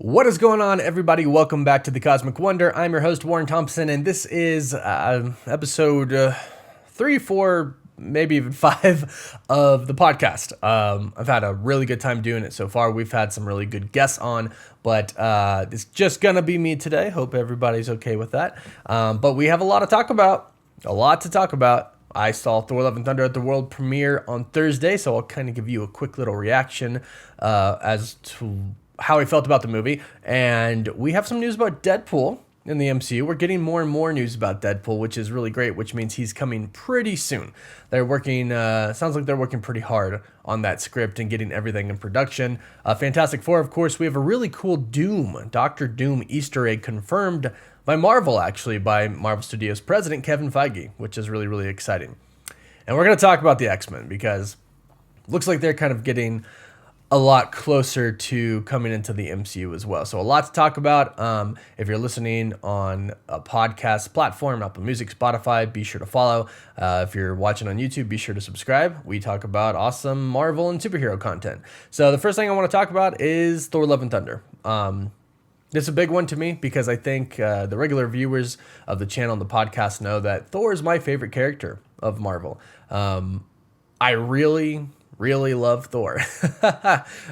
What is going on, everybody? Welcome back to The Cosmic Wonder. I'm your host, Warren Thompson, and this is episode 3, 4, maybe even 5 of the podcast. I've had a really good time doing it so far. We've had some really good guests on, but it's just going to be me today. Hope everybody's okay with that. But we have a lot to talk about. I saw Thor: Love and Thunder at the world premiere on Thursday, so I'll kind of give you a quick little reaction as to how I felt about the movie. And we have some news about Deadpool in the MCU. We're getting more and more news about Deadpool, which is really great, which means he's coming pretty soon. They're working, sounds like they're working pretty hard on that script and getting everything in production. Fantastic Four, of course, we have a really cool Dr. Doom Easter egg confirmed by Marvel, actually, by Marvel Studios president Kevin Feige, which is really, really exciting. And we're going to talk about the X-Men because it looks like they're kind of getting a lot closer to coming into the MCU as well. So a lot to talk about. If you're listening on a podcast platform, Apple Music, Spotify, be sure to follow. If you're watching on YouTube, be sure to subscribe. We talk about awesome Marvel and superhero content. So the first thing I want to talk about is Thor: Love and Thunder. This is a big one to me because I think the regular viewers of the channel and the podcast know that Thor is my favorite character of Marvel. I really love Thor.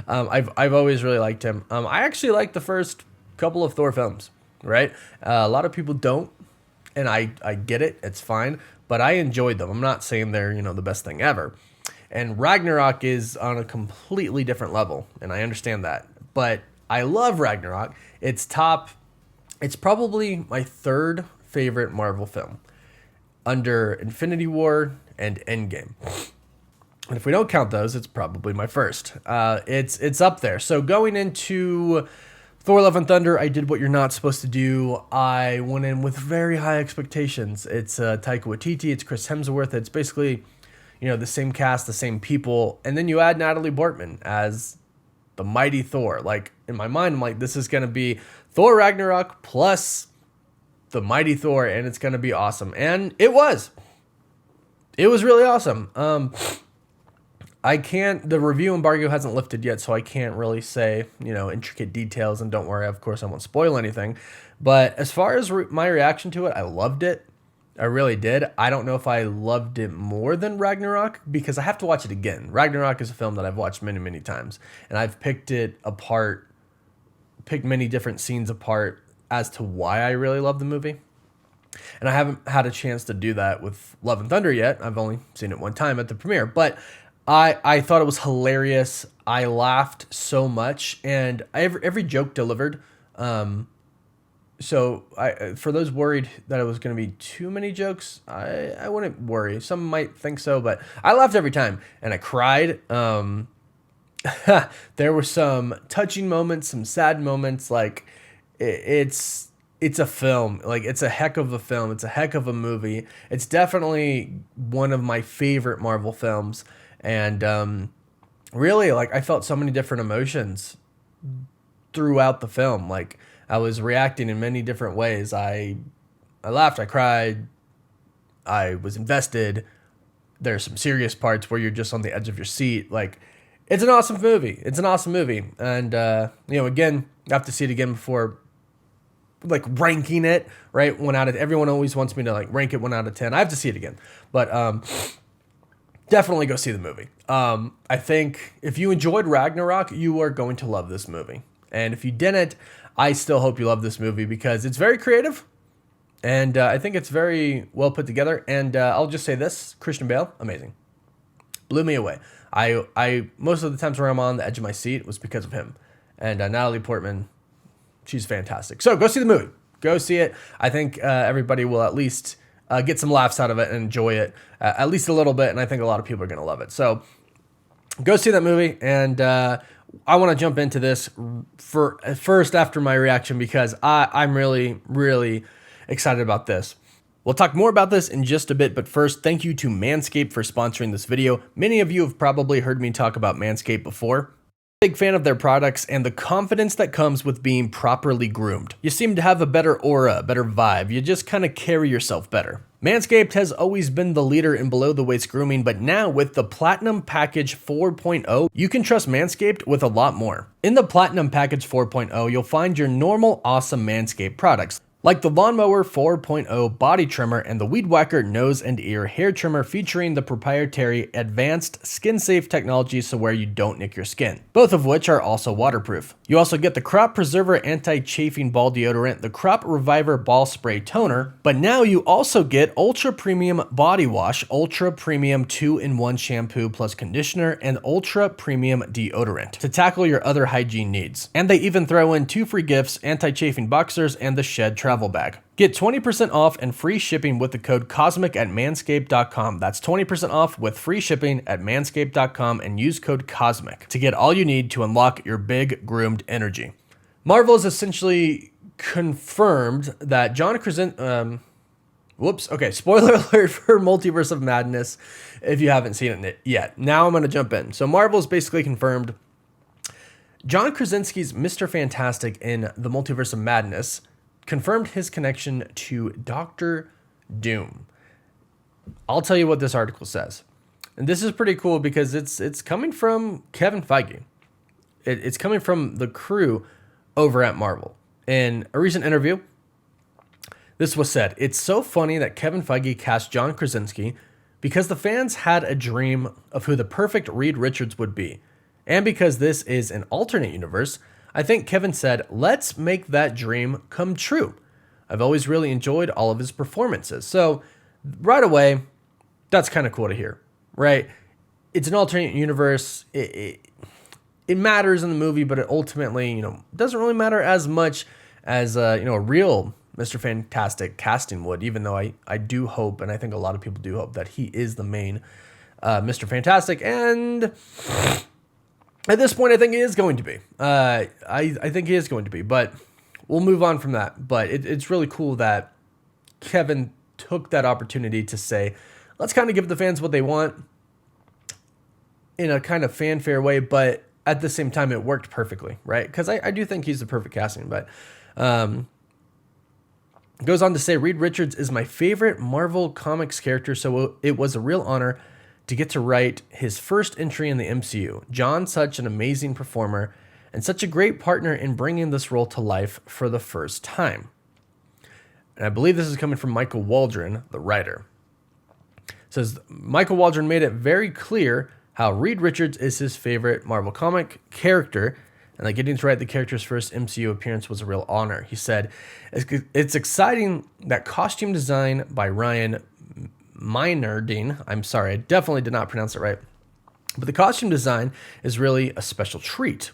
I've always really liked him. I actually like the first couple of Thor films, right? A lot of people don't, and I get it. It's fine, but I enjoyed them. I'm not saying they're, the best thing ever. And Ragnarok is on a completely different level, and I understand that. But I love Ragnarok. It's probably my third favorite Marvel film, under Infinity War and Endgame. And if we don't count those, it's probably my first. It's up there. So going into Thor: Love and Thunder, I did what you're not supposed to do. I went in with very high expectations. It's Taika Waititi, it's Chris Hemsworth. It's basically, the same cast, the same people. And then you add Natalie Portman as the mighty Thor. Like, in my mind, I'm like, this is going to be Thor Ragnarok plus the mighty Thor, and it's going to be awesome. And it was. It was really awesome. The review embargo hasn't lifted yet, so I can't really say, intricate details, and don't worry, of course, I won't spoil anything. But as far as my reaction to it, I loved it. I really did. I don't know if I loved it more than Ragnarok, because I have to watch it again. Ragnarok is a film that I've watched many, many times, and I've picked many different scenes apart as to why I really love the movie. And I haven't had a chance to do that with Love and Thunder yet. I've only seen it one time at the premiere, but I thought it was hilarious. I laughed so much, and every joke delivered. So for those worried that it was going to be too many jokes, I wouldn't worry. Some might think so, but I laughed every time, and I cried. There were some touching moments, some sad moments. Like, it's a film. Like, it's a heck of a film. It's a heck of a movie. It's definitely one of my favorite Marvel films. And really, like, I felt so many different emotions throughout the film. Like, I was reacting in many different ways. I laughed, I cried, I was invested. There's some serious parts where you're just on the edge of your seat. Like, it's an awesome movie. And, again, I have to see it again before, like, ranking it, right? Everyone always wants me to, like, rank it 1 out of 10. I have to see it again. But, definitely go see the movie. I think if you enjoyed Ragnarok, you are going to love this movie. And if you didn't, I still hope you love this movie because it's very creative. And I think it's very well put together. And I'll just say this, Christian Bale, amazing. Blew me away. I most of the times where I'm on the edge of my seat was because of him. And Natalie Portman, she's fantastic. So go see the movie. Go see it. I think everybody will at least get some laughs out of it and enjoy it at least a little bit, and I think a lot of people are going to love it. So go see that movie, and I want to jump into this first after my reaction because I'm really, really excited about this. We'll talk more about this in just a bit, but first, thank you to Manscaped for sponsoring this video. Many of you have probably heard me talk about Manscaped before. Big fan of their products and the confidence that comes with being properly groomed. You seem to have a better aura, better vibe. You just kind of carry yourself better. Manscaped has always been the leader in below the waist grooming, but now with the Platinum Package 4.0, you can trust Manscaped with a lot more. In the Platinum Package 4.0, you'll find your normal awesome Manscaped products, like the Lawnmower 4.0 body trimmer and the Weed Whacker nose and ear hair trimmer featuring the proprietary advanced skin-safe technology so where you don't nick your skin, both of which are also waterproof. You also get the Crop Preserver anti-chafing ball deodorant, the Crop Reviver ball spray toner, but now you also get Ultra Premium Body Wash, Ultra Premium 2-in-1 shampoo plus conditioner, and Ultra Premium deodorant to tackle your other hygiene needs. And they even throw in 2 free gifts, anti-chafing boxers and the Shed travel bag. Get 20% off and free shipping with the code COSMIC at manscaped.com. That's 20% off with free shipping at manscaped.com and use code COSMIC to get all you need to unlock your big groomed energy. Marvel has essentially confirmed that John Krasinski, spoiler alert for Multiverse of Madness if you haven't seen it yet. Now I'm going to jump in. So Marvel's basically confirmed John Krasinski's Mr. Fantastic in the Multiverse of Madness confirmed his connection to Doctor Doom. I'll tell you what this article says. And this is pretty cool because it's coming from Kevin Feige. It's coming from the crew over at Marvel. In a recent interview, this was said, "It's so funny that Kevin Feige cast John Krasinski because the fans had a dream of who the perfect Reed Richards would be. And because this is an alternate universe, I think Kevin said, let's make that dream come true. I've always really enjoyed all of his performances." So right away, that's kind of cool to hear, right? It's an alternate universe. It matters in the movie, but it ultimately, doesn't really matter as much as, a real Mr. Fantastic casting would, even though I do hope, and I think a lot of people do hope, that he is the main Mr. Fantastic. And at this point, I think he is going to be. I think he is going to be, but we'll move on from that. But it's really cool that Kevin took that opportunity to say, let's kind of give the fans what they want in a kind of fanfare way, but at the same time, it worked perfectly, right? Because I do think he's the perfect casting, but goes on to say, Reed Richards is my favorite Marvel Comics character, so it was a real honor to get to write his first entry in the MCU. John, such an amazing performer and such a great partner in bringing this role to life for the first time. And I believe this is coming from Michael Waldron, the writer. It says, Michael Waldron made it very clear how Reed Richards is his favorite Marvel comic character, and that getting to write the character's first MCU appearance was a real honor. He said, it's exciting that costume design by Ryan Meinerding, I'm sorry, I definitely did not pronounce it right, but the costume design is really a special treat.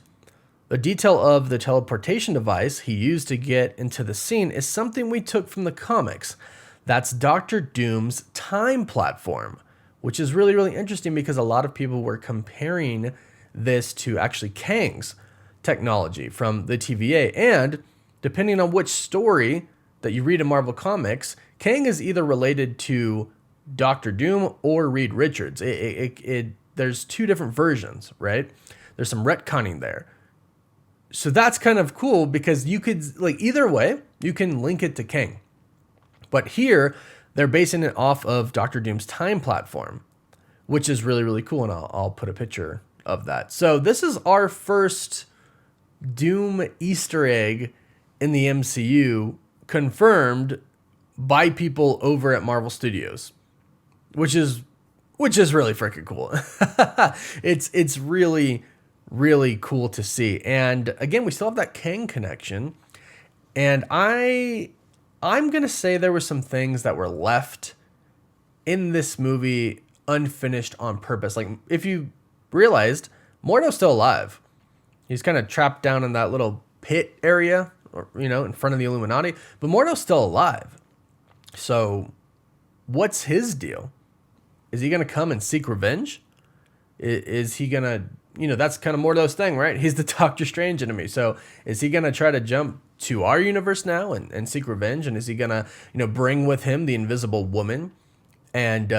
The detail of the teleportation device he used to get into the scene is something we took from the comics. That's Doctor Doom's time platform, which is really, really interesting because a lot of people were comparing this to actually Kang's technology from the TVA. And depending on which story that you read in Marvel Comics, Kang is either related to Doctor Doom or Reed Richards. There's 2 different versions, right? There's some retconning there. So that's kind of cool because you could, either way, you can link it to Kang. But here, they're basing it off of Doctor Doom's time platform, which is really, really cool. And I'll put a picture of that. So this is our first Doom Easter egg in the MCU confirmed by people over at Marvel Studios, which is really freaking cool. It's really, really cool to see. And again, we still have that Kang connection. And I'm going to say there were some things that were left in this movie unfinished on purpose. Like, if you realized, Mordo's still alive. He's kind of trapped down in that little pit area, or, in front of the Illuminati. But Mordo's still alive. So what's his deal? Is he going to come and seek revenge? Is he going to, that's kind of Mordo's thing, right? He's the Doctor Strange enemy. So is he going to try to jump to our universe now and seek revenge? And is he going to, bring with him the Invisible Woman and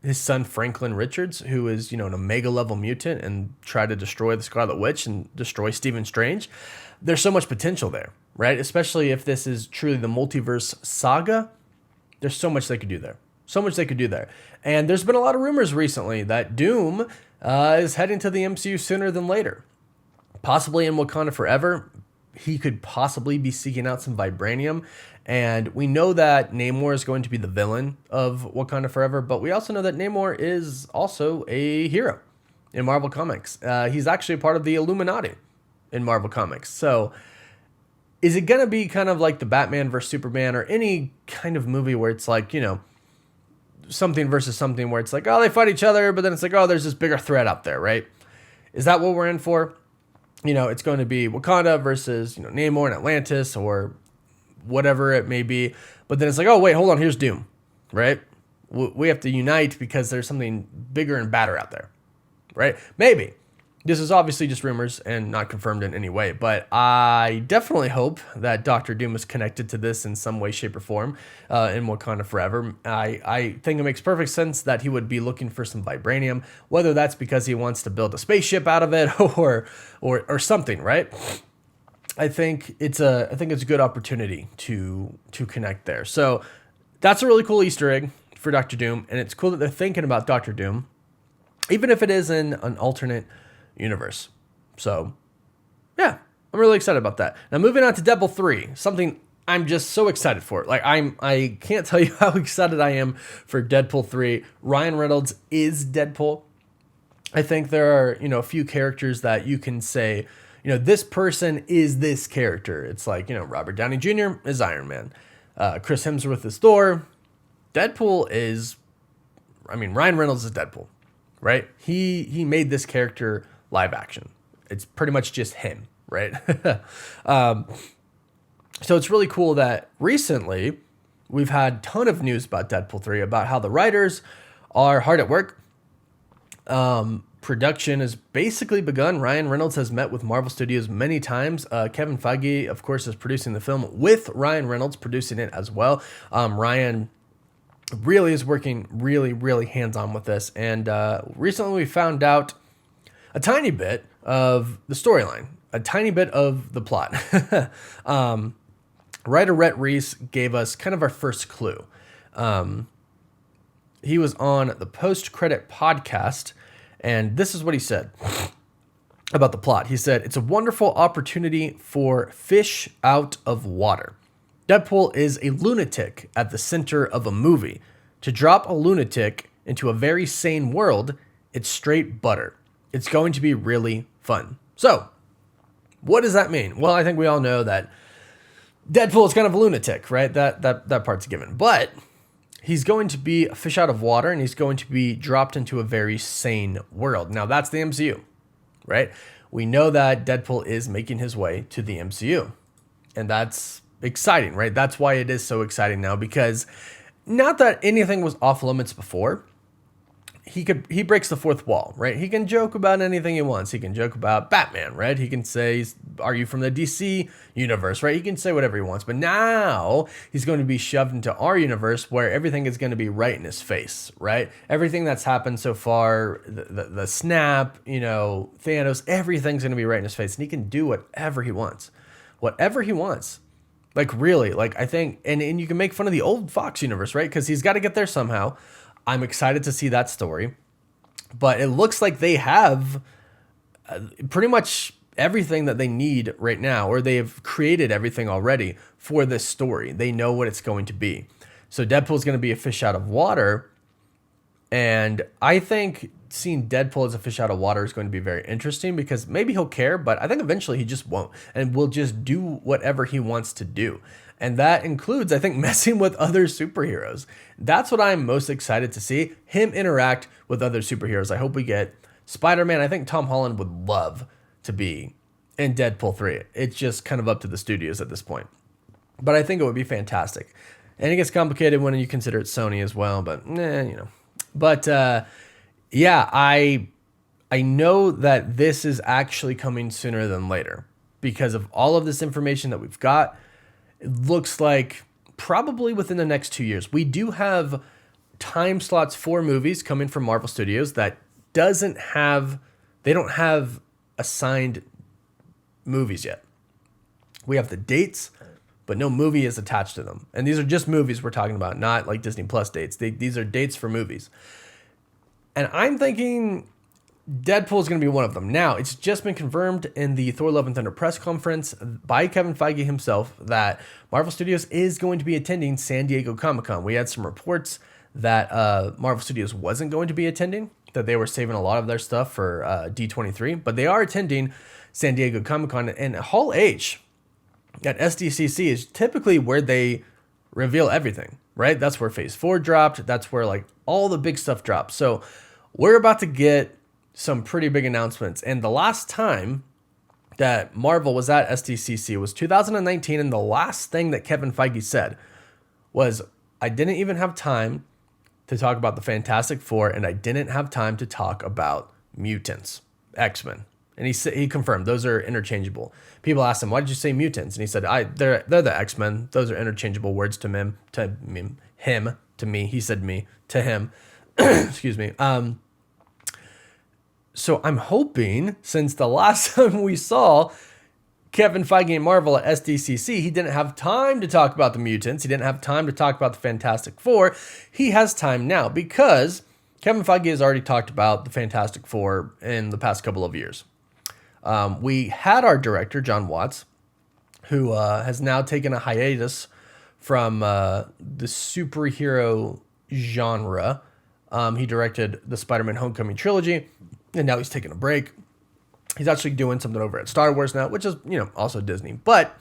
his son Franklin Richards, who is, an Omega level mutant and try to destroy the Scarlet Witch and destroy Stephen Strange. There's so much potential there, right? Especially if this is truly the multiverse saga. There's so much they could do there. So much they could do there. And there's been a lot of rumors recently that Doom is heading to the MCU sooner than later. Possibly in Wakanda Forever. He could possibly be seeking out some vibranium. And we know that Namor is going to be the villain of Wakanda Forever, but we also know that Namor is also a hero in Marvel Comics. He's actually a part of the Illuminati in Marvel Comics. So is it going to be kind of like the Batman versus Superman or any kind of movie where it's like, something versus something where it's like, oh, they fight each other, but then it's like, oh, there's this bigger threat out there, right? Is that what we're in for? It's going to be Wakanda versus, Namor and Atlantis or whatever it may be. But then it's like, oh, wait, hold on, here's Doom, right? We have to unite because there's something bigger and badder out there, right? Maybe. This is obviously just rumors and not confirmed in any way, but I definitely hope that Doctor Doom is connected to this in some way, shape, or form in Wakanda Forever. I think it makes perfect sense that he would be looking for some vibranium, whether that's because he wants to build a spaceship out of it or something, right? I think it's a good opportunity to connect there. So that's a really cool Easter egg for Doctor Doom, and it's cool that they're thinking about Doctor Doom, even if it is in an alternate universe. So yeah, I'm really excited about that. Now moving on to Deadpool 3, something I'm just so excited for. Like I can't tell you how excited I am for Deadpool 3. Ryan Reynolds is Deadpool. I think there are, a few characters that you can say, this person is this character. It's like, Robert Downey Jr. is Iron Man. Chris Hemsworth is Thor. Deadpool is, Ryan Reynolds is Deadpool, right? He made this character live action. It's pretty much just him, right? So it's really cool that recently we've had a ton of news about Deadpool 3, about how the writers are hard at work. Production has basically begun. Ryan Reynolds has met with Marvel Studios many times. Kevin Feige, of course, is producing the film with Ryan Reynolds producing it as well. Ryan really is working really, really hands-on with this. And recently we found out a tiny bit of the storyline, a tiny bit of the plot. Writer Rhett Reese gave us kind of our first clue. He was on the post-credit podcast, and this is what he said about the plot. He said, "It's a wonderful opportunity for fish out of water. Deadpool is a lunatic at the center of a movie. To drop a lunatic into a very sane world, it's straight butter. It's going to be really fun." So, what does that mean? Well, I think we all know that Deadpool is kind of a lunatic, right? That part's given. But he's going to be a fish out of water, and he's going to be dropped into a very sane world. Now, that's the MCU, right? We know that Deadpool is making his way to the MCU, and that's exciting, right? That's why it is so exciting now, because not that anything was off limits before. He breaks the fourth wall, right? He can joke about anything he wants. He can joke about Batman, right? He can say, "Are you from the DC universe?" Right? He can say whatever he wants. But now he's going to be shoved into our universe where everything is going to be right in his face, right? Everything that's happened so far, the snap, Thanos, everything's going to be right in his face, and he can do whatever he wants, whatever he wants. Like really, like I think, and you can make fun of the old Fox universe, right? Because he's got to get there somehow. I'm excited to see that story, but it looks like they have pretty much everything that they need right now, or they have created everything already for this story. They know what it's going to be. So Deadpool's going to be a fish out of water, and I think seeing Deadpool as a fish out of water is going to be very interesting, because maybe he'll care, but I think eventually he just won't, and will just do whatever he wants to do. And that includes, I think, messing with other superheroes. That's what I'm most excited to see, him interact with other superheroes. I hope we get Spider-Man. I think Tom Holland would love to be in Deadpool 3. It's just kind of up to the studios at this point. But I think it would be fantastic. And it gets complicated when you consider it Sony as well, but But yeah, I know that this is actually coming sooner than later because of all of this information that we've got. It looks like probably within the next 2 years. We do have time slots for movies coming from Marvel Studios that they don't have assigned movies yet. We have the dates, but no movie is attached to them. And these are just movies we're talking about, not like Disney Plus dates. These are dates for movies. And I'm thinking Deadpool is going to be one of them. Now, it's just been confirmed in the Thor: Love and Thunder press conference by Kevin Feige himself that Marvel Studios is going to be attending San Diego Comic-Con. We had some reports that Marvel Studios wasn't going to be attending, that they were saving a lot of their stuff for D23, but they are attending San Diego Comic-Con. And Hall H at SDCC is typically where they reveal everything, right? That's where Phase 4 dropped. That's where like all the big stuff dropped. So we're about to get some pretty big announcements. And the last time that Marvel was at SDCC was 2019. And the last thing that Kevin Feige said was, I didn't even have time to talk about the Fantastic Four, and I didn't have time to talk about mutants, X-Men. And he confirmed those are interchangeable. People asked him, why did you say mutants? And he said, they're the X-Men. Those are interchangeable words to him, to me. He said me, to him. Excuse me. So I'm hoping, since the last time we saw Kevin Feige and Marvel at SDCC, he didn't have time to talk about the mutants. He didn't have time to talk about the Fantastic Four. He has time now because Kevin Feige has already talked about the Fantastic Four in the past couple of years. We had our director, John Watts, who has now taken a hiatus from the superhero genre. He directed the Spider-Man Homecoming trilogy, and now he's taking a break. He's actually doing something over at Star Wars now, which is, also Disney. But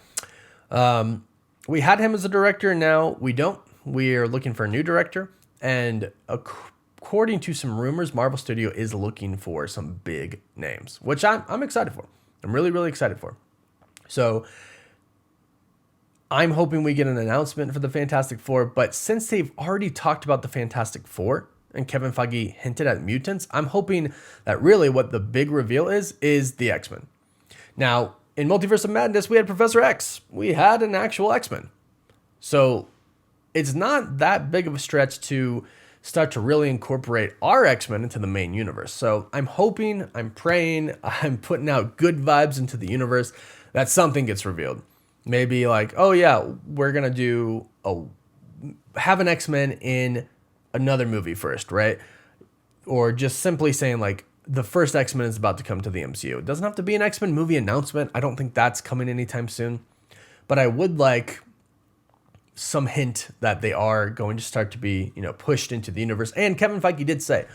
we had him as a director, and now we don't. We are looking for a new director, and according to some rumors, Marvel Studio is looking for some big names, which I'm excited for. I'm really, really excited for. So I'm hoping we get an announcement for the Fantastic Four, but since they've already talked about the Fantastic Four, and Kevin Feige hinted at mutants, I'm hoping that really what the big reveal is the X-Men. Now, in Multiverse of Madness, we had Professor X. We had an actual X-Men. So it's not that big of a stretch to start to really incorporate our X-Men into the main universe. So I'm hoping, I'm praying, I'm putting out good vibes into the universe that something gets revealed. Maybe like, oh yeah, we're going to have an X-Men in another movie first, right? Or just simply saying like the first X-Men is about to come to the MCU. It doesn't have to be an X-Men movie announcement. I don't think that's coming anytime soon. But I would like some hint that they are going to start to be, pushed into the universe. And Kevin Feige did say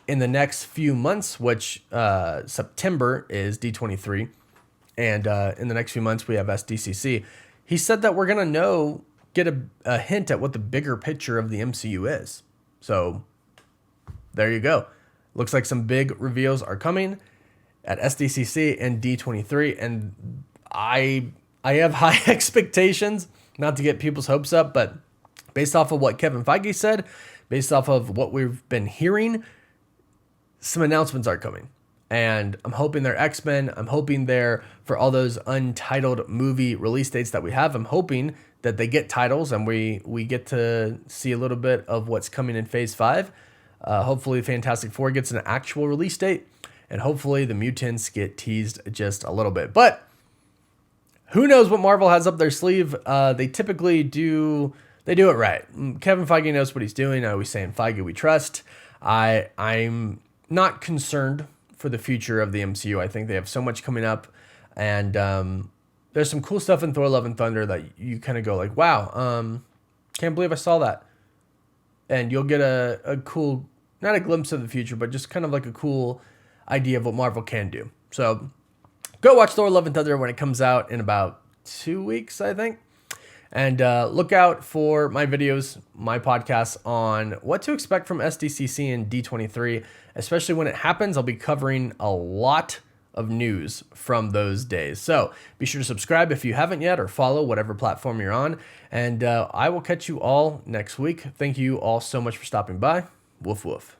in the next few months, which September is D23, and in the next few months we have SDCC. He said that we're going to get a hint at what the bigger picture of the MCU is. So there you go. Looks like some big reveals are coming at SDCC and D23. And I have high expectations, not to get people's hopes up, but based off of what Kevin Feige said, based off of what we've been hearing, some announcements are coming. And I'm hoping they're X-Men. I'm hoping they're for all those untitled movie release dates that we have. I'm hoping that they get titles and we get to see a little bit of what's coming in Phase 5. Hopefully Fantastic Four gets an actual release date, and hopefully the mutants get teased just a little bit. But who knows what Marvel has up their sleeve? They typically do it right. Kevin Feige knows what he's doing. I always say in Feige we trust. I'm not concerned for the future of the MCU. I think they have so much coming up, and there's some cool stuff in Thor: Love and Thunder that you kind of go like, wow, can't believe I saw that. And you'll get a cool, not a glimpse of the future, but just kind of like a cool idea of what Marvel can do. So go watch Thor: Love and Thunder when it comes out in about 2 weeks, I think. And look out for my videos, my podcasts on what to expect from SDCC and D23, especially when it happens. I'll be covering a lot of news from those days. So be sure to subscribe if you haven't yet, or follow whatever platform you're on. And I will catch you all next week. Thank you all so much for stopping by. Woof, woof.